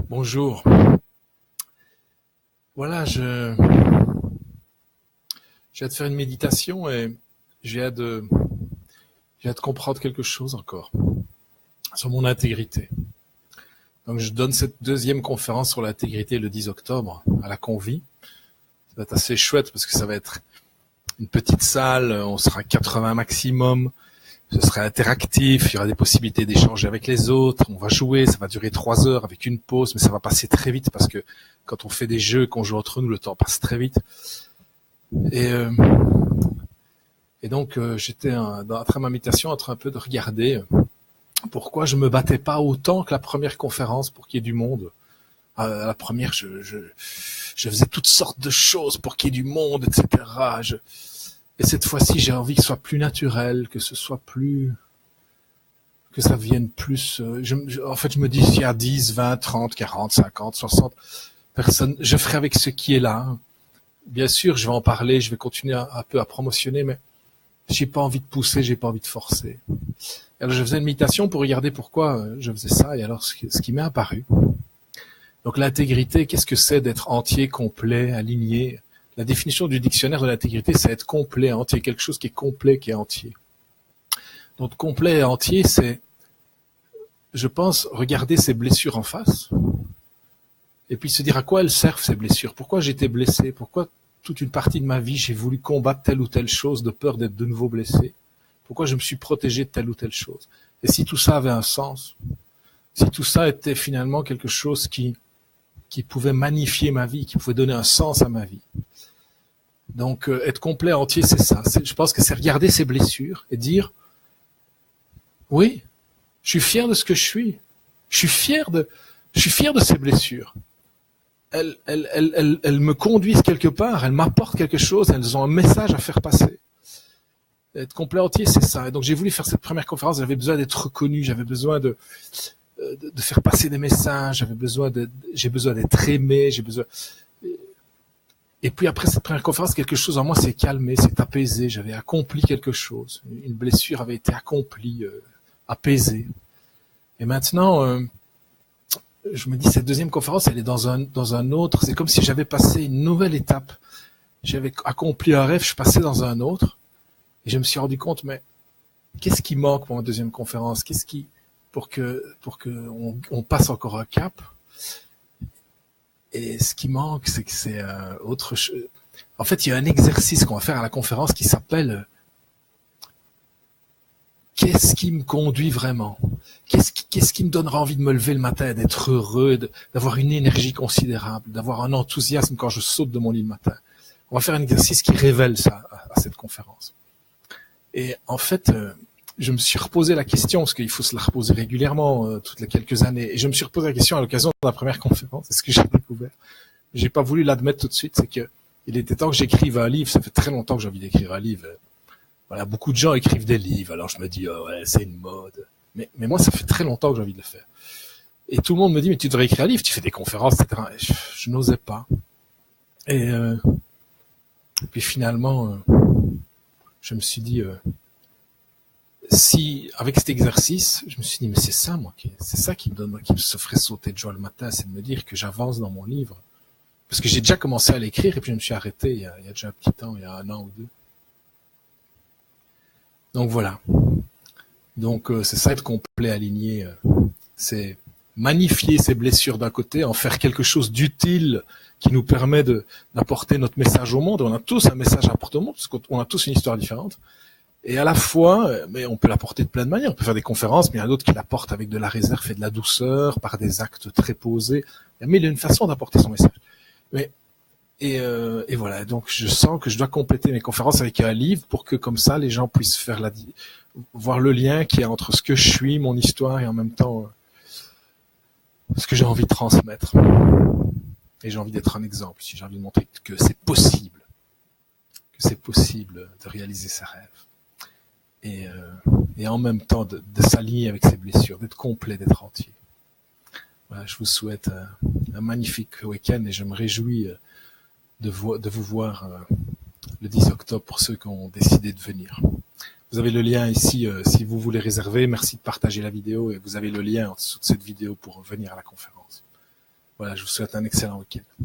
Bonjour. Voilà, je viens de faire une méditation et je viens de comprendre quelque chose encore sur mon intégrité. Donc je donne cette deuxième conférence sur l'intégrité le 10 octobre à la Convie. Ça va être assez chouette parce que ça va être une petite salle, on sera 80 maximum, ce sera interactif, il y aura des possibilités d'échanger avec les autres, on va jouer, ça va durer 3 heures avec une pause, mais ça va passer très vite parce que quand on fait des jeux, qu'on joue entre nous, le temps passe très vite. Et donc j'étais après ma méditation en train un peu de regarder pourquoi je me battais pas autant que la première conférence pour qu'il y ait du monde. À la première, je faisais toutes sortes de choses pour qu'il y ait du monde, etc. Et cette fois-ci, j'ai envie que ce soit plus naturel, que ce soit plus, que ça vienne plus. En fait, je me dis s'il y a 10, 20, 30, 40, 50, 60 personnes, je ferai avec ce qui est là. Bien sûr, je vais en parler, je vais continuer un peu à promotionner, mais j'ai pas envie de pousser, j'ai pas envie de forcer. Alors je faisais une méditation pour regarder pourquoi je faisais ça, et alors ce qui m'est apparu. Donc l'intégrité, qu'est-ce que c'est d'être entier, complet, aligné? La définition du dictionnaire de l'intégrité, c'est être complet, entier, quelque chose qui est complet, qui est entier. Donc complet et entier, c'est, je pense, regarder ses blessures en face, et puis se dire à quoi elles servent ces blessures, pourquoi j'ai été blessé, pourquoi toute une partie de ma vie j'ai voulu combattre telle ou telle chose de peur d'être de nouveau blessé, pourquoi je me suis protégé de telle ou telle chose. Et si tout ça avait un sens, si tout ça était finalement quelque chose qui pouvait magnifier ma vie, qui pouvait donner un sens à ma vie. Donc être complet, entier, c'est ça. Je pense que c'est regarder ses blessures et dire oui, je suis fier de ce que je suis. Je suis fier de ces blessures. Elles me conduisent quelque part, elles m'apportent quelque chose, elles ont un message à faire passer. Être complet, entier, c'est ça. Et donc j'ai voulu faire cette première conférence, j'avais besoin d'être reconnu, j'avais besoin de faire passer des messages, j'ai besoin d'être aimé, j'ai besoin. Et puis après cette première conférence, quelque chose en moi s'est calmé, s'est apaisé, j'avais accompli quelque chose. Une blessure avait été accomplie, apaisée. Et maintenant, je me dis, cette deuxième conférence, elle est dans un autre, c'est comme si j'avais passé une nouvelle étape. J'avais accompli un rêve, je passais dans un autre. Et je me suis rendu compte, mais qu'est-ce qui manque pour ma deuxième conférence? Qu'est-ce qui, pour que on passe encore un cap? Et ce qui manque, c'est que c'est autre chose. En fait, il y a un exercice qu'on va faire à la conférence qui s'appelle qu'est-ce qui me conduit vraiment? Qu'est-ce qui me donnera envie de me lever le matin, d'être heureux, d'avoir une énergie considérable, d'avoir un enthousiasme quand je saute de mon lit le matin? On va faire un exercice qui révèle ça à cette conférence. Et en fait, je me suis reposé la question, parce qu'il faut se la reposer régulièrement, toutes les quelques années, et je me suis reposé la question à l'occasion de la première conférence, c'est ce que j'ai découvert. J'ai pas voulu l'admettre tout de suite, c'est que il était temps que j'écrive un livre, ça fait très longtemps que j'ai envie d'écrire un livre. Voilà, beaucoup de gens écrivent des livres, alors je me dis, oh ouais, c'est une mode. Mais moi, ça fait très longtemps que j'ai envie de le faire. Et tout le monde me dit, mais tu devrais écrire un livre, tu fais des conférences, etc. Et je n'osais pas. Et puis finalement, je me suis dit, si, avec cet exercice, je me suis dit, mais c'est ça, moi, c'est ça qui me ferait sauter de joie le matin, c'est de me dire que j'avance dans mon livre. Parce que j'ai déjà commencé à l'écrire et puis je me suis arrêté il y a déjà un petit temps, il y a 1 an ou 2. Donc voilà. Donc c'est ça, être complet, aligné. C'est magnifier ses blessures d'un côté, en faire quelque chose d'utile qui nous permet d'apporter notre message au monde. On a tous un message à apporter au monde, parce qu'on a tous une histoire différente. Et à la fois, mais on peut l'apporter de plein de manières. On peut faire des conférences, mais il y en a d'autres qui l'apportent avec de la réserve et de la douceur, par des actes très posés. Mais il y a une façon d'apporter son message. Et voilà, donc je sens que je dois compléter mes conférences avec un livre pour que comme ça les gens puissent faire voir le lien qu'il y a entre ce que je suis, mon histoire, et en même temps ce que j'ai envie de transmettre. Et j'ai envie d'être un exemple, si j'ai envie de montrer que c'est possible de réaliser ses rêves. Et en même temps de s'aligner avec ses blessures, d'être complet, d'être entier. Voilà, je vous souhaite un magnifique week-end et je me réjouis de vous voir le 10 octobre pour ceux qui ont décidé de venir. Vous avez le lien ici si vous voulez réserver. Merci de partager la vidéo et vous avez le lien en dessous de cette vidéo pour venir à la conférence. Voilà, je vous souhaite un excellent week-end.